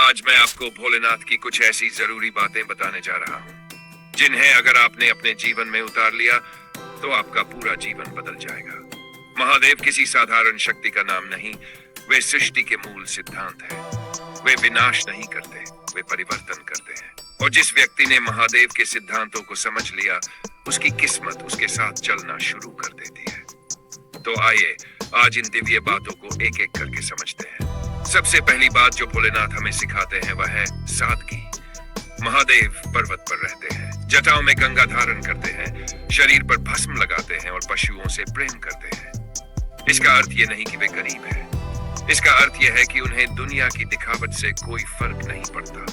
आज मैं आपको भोलेनाथ की कुछ ऐसी जरूरी बातें बताने जा रहा हूँ जिन्हें अगर आपने अपने जीवन में उतार लिया तो आपका पूरा जीवन बदल जाएगा। महादेव किसी साधारण शक्ति का नाम नहीं, वे सृष्टि के मूल सिद्धांत हैं। वे विनाश नहीं करते, वे परिवर्तन करते हैं। और जिस व्यक्ति ने महादेव के सिद्धांतों को समझ लिया, उसकी किस्मत उसके साथ चलना शुरू कर देती है। तो आइए आज इन दिव्य बातों को एक एक करके समझते हैं। सबसे पहली बात जो भोलेनाथ हमें सिखाते हैं वह है सादगी। महादेव पर्वत पर रहते हैं, जटाओं में गंगा धारण करते हैं, शरीर पर भस्म लगाते हैं और पशुओं से प्रेम करते हैं। इसका अर्थ यह नहीं कि वे गरीब हैं। इसका अर्थ यह है कि उन्हें दुनिया की दिखावट से कोई फर्क नहीं पड़ता।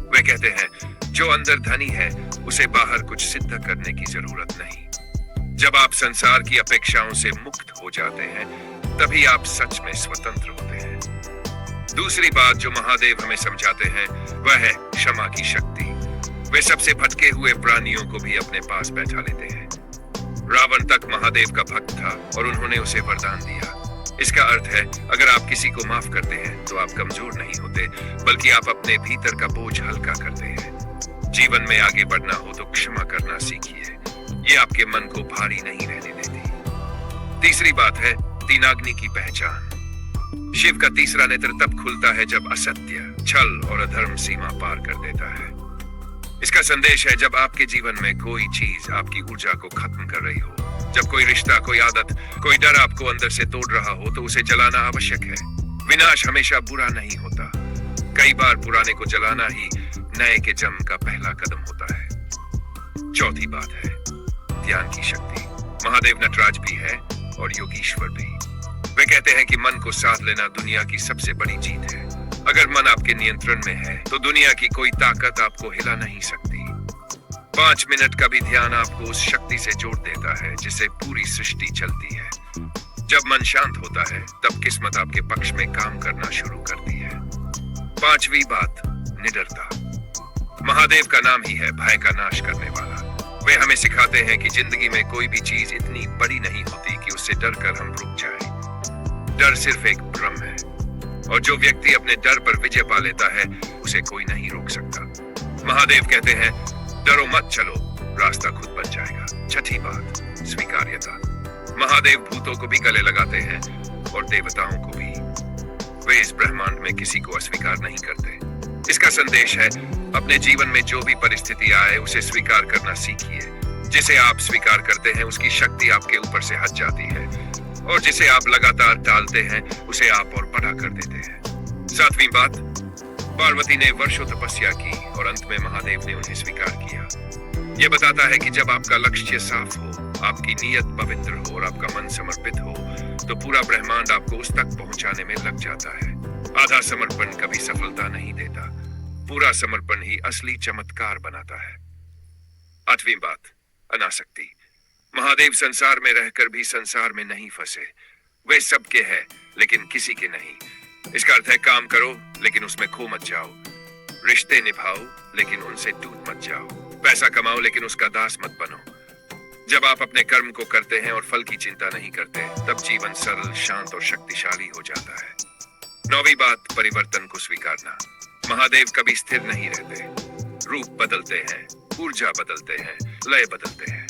वे कहते हैं जो अंदर धनी है उसे बाहर कुछ सिद्ध करने की जरूरत नहीं। जब आप संसार की अपेक्षाओं से मुक्त हो जाते हैं तभी आप सच में स्वतंत्र होते हैं। दूसरी बात जो महादेव हमें समझाते हैं वह है क्षमा की शक्ति। वे सबसे भटके हुए प्राणियों को भी अपने पास बैठा लेते हैं। रावण तक महादेव का भक्त था और उन्होंने उसे वरदान दिया। इसका अर्थ है अगर आप किसी को माफ करते हैं तो आप कमजोर नहीं होते, बल्कि आप अपने भीतर का बोझ हल्का करते हैं। जीवन में आगे बढ़ना हो तो क्षमा करना सीखिए, ये आपके मन को भारी नहीं रहने देती। तीसरी बात है तीनाग्नि की पहचान। शिव का तीसरा नेत्र तब खुलता है जब असत्य, छल और अधर्म सीमा पार कर देता है। इसका संदेश है जब आपके जीवन में कोई चीज आपकी ऊर्जा को खत्म कर रही हो, जब कोई रिश्ता, कोई आदत, कोई डर आपको अंदर से तोड़ रहा हो, तो उसे जलाना आवश्यक है। विनाश हमेशा बुरा नहीं होता, कई बार पुराने को जलाना ही नए के जन्म का पहला कदम होता है। चौथी बात है ध्यान की शक्ति। महादेव नटराज भी है और योगीश्वर भी। वे कहते हैं कि मन को साध लेना दुनिया की सबसे बड़ी जीत है। अगर मन आपके नियंत्रण में है तो दुनिया की कोई ताकत आपको हिला नहीं सकती। 5 मिनट का भी ध्यान आपको उस शक्ति से जोड़ देता है जिससे पूरी सृष्टि चलती है। जब मन शांत होता है तब किस्मत आपके पक्ष में काम करना शुरू करती है। 5वीं बात निडरता। महादेव का नाम ही है भय का नाश करने वाला। वे हमें सिखाते हैं कि जिंदगी में कोई भी चीज इतनी बड़ी नहीं होती कि उससे डर कर हम रुक जाएं। डर सिर्फ एक भ्रम है और जो व्यक्ति अपने डर पर विजय पा लेता है उसे कोई नहीं रोक सकता। महादेव कहते हैं डरो मत, चलो, रास्ता खुद बन जाएगा। छठी बात स्वीकार्यता। महादेव भूतों को भी गले लगाते हैं और देवताओं को भी। वे इस ब्रह्मांड में किसी को अस्वीकार नहीं करते। इसका संदेश है अपने जीवन में जो भी परिस्थिति आए उसे स्वीकार करना सीखिए। जिसे आप स्वीकार करते हैं उसकी शक्ति आपके ऊपर से हट जाती है और जिसे आप लगातार टालते हैं उसे आप और बड़ा कर देते हैं। 7वीं बात पार्वती ने वर्षों तपस्या की और अंत में महादेव ने उन्हें स्वीकार किया। यह बताता है कि जब आपका लक्ष्य साफ हो, आपकी नीयत पवित्र हो और आपका मन समर्पित हो तो पूरा ब्रह्मांड आपको उस तक पहुंचाने में लग जाता है। आधा समर्पण कभी सफलता नहीं देता, पूरा समर्पण ही असली चमत्कार बनाता है। 8वीं बात अनासक्ति। महादेव संसार में रहकर भी संसार में नहीं फंसे। वे सबके हैं लेकिन किसी के नहीं। इसका अर्थ है काम करो लेकिन उसमें खो मत जाओ, रिश्ते निभाओ लेकिन उनसे टूट मत जाओ, पैसा कमाओ लेकिन उसका दास मत बनो। जब आप अपने कर्म को करते हैं और फल की चिंता नहीं करते तब जीवन सरल, शांत और शक्तिशाली हो जाता है। 9वीं बात परिवर्तन को स्वीकारना। महादेव कभी स्थिर नहीं रहते, रूप बदलते हैं, ऊर्जा बदलते हैं, लय बदलते हैं।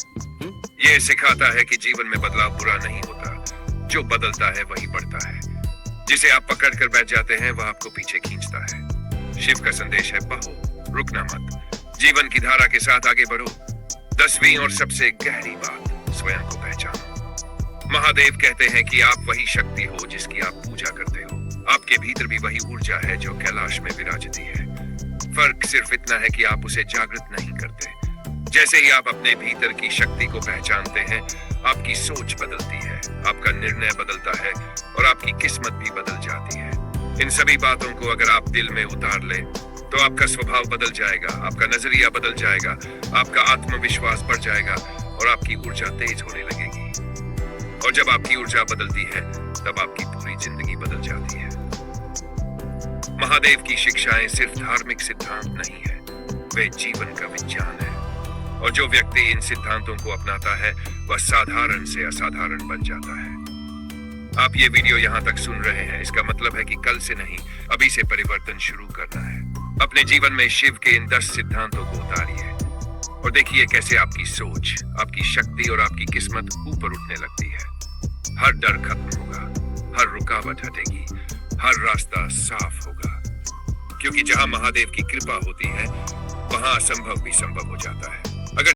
यह सिखाता है कि जीवन में बदलाव बुरा नहीं होता, जो बदलता है वही बढ़ता है। जिसे आप पकड़ कर बैठ जाते हैं वह आपको पीछे खींचता है। शिव का संदेश है बहो, रुकना मत, जीवन की धारा के साथ आगे बढ़ो। 10वीं और सबसे गहरी बात स्वयं को पहचानो। महादेव कहते हैं कि आप वही शक्ति हो जिसकी आप पूजा करते हो। आपके भीतर भी वही ऊर्जा है जो कैलाश में विराजती है। फर्क सिर्फ इतना है कि आप उसे जागृत नहीं करते। जैसे ही आप अपने भीतर की शक्ति को पहचानते हैं आपकी सोच बदलती है, आपका निर्णय बदलता है और आपकी किस्मत भी बदल जाती है। इन सभी बातों को अगर आप दिल में उतार लें तो आपका स्वभाव बदल जाएगा, आपका नजरिया बदल जाएगा, आपका आत्मविश्वास बढ़ जाएगा और आपकी ऊर्जा तेज होने लगेगी। और जब आपकी ऊर्जा बदलती है तब आपकी पूरी जिंदगी बदल जाती है। महादेव की शिक्षाएं सिर्फ धार्मिक सिद्धांत नहीं है, वे जीवन का विज्ञान है। और जो व्यक्ति इन सिद्धांतों को अपनाता है वह साधारण से असाधारण बन जाता है। आप ये वीडियो यहाँ तक सुन रहे हैं, इसका मतलब है कि कल से नहीं अभी से परिवर्तन शुरू करना है। अपने जीवन में शिव के इन 10 सिद्धांतों को उतारिए और देखिए कैसे आपकी सोच, आपकी शक्ति और आपकी किस्मत ऊपर उठने लगती है। हर डर खत्म होगा, हर रुकावट हटेगी, हर रास्ता साफ होगा। क्योंकि जहां महादेव की कृपा होती है, वहां असंभव भी संभव हो जाता है।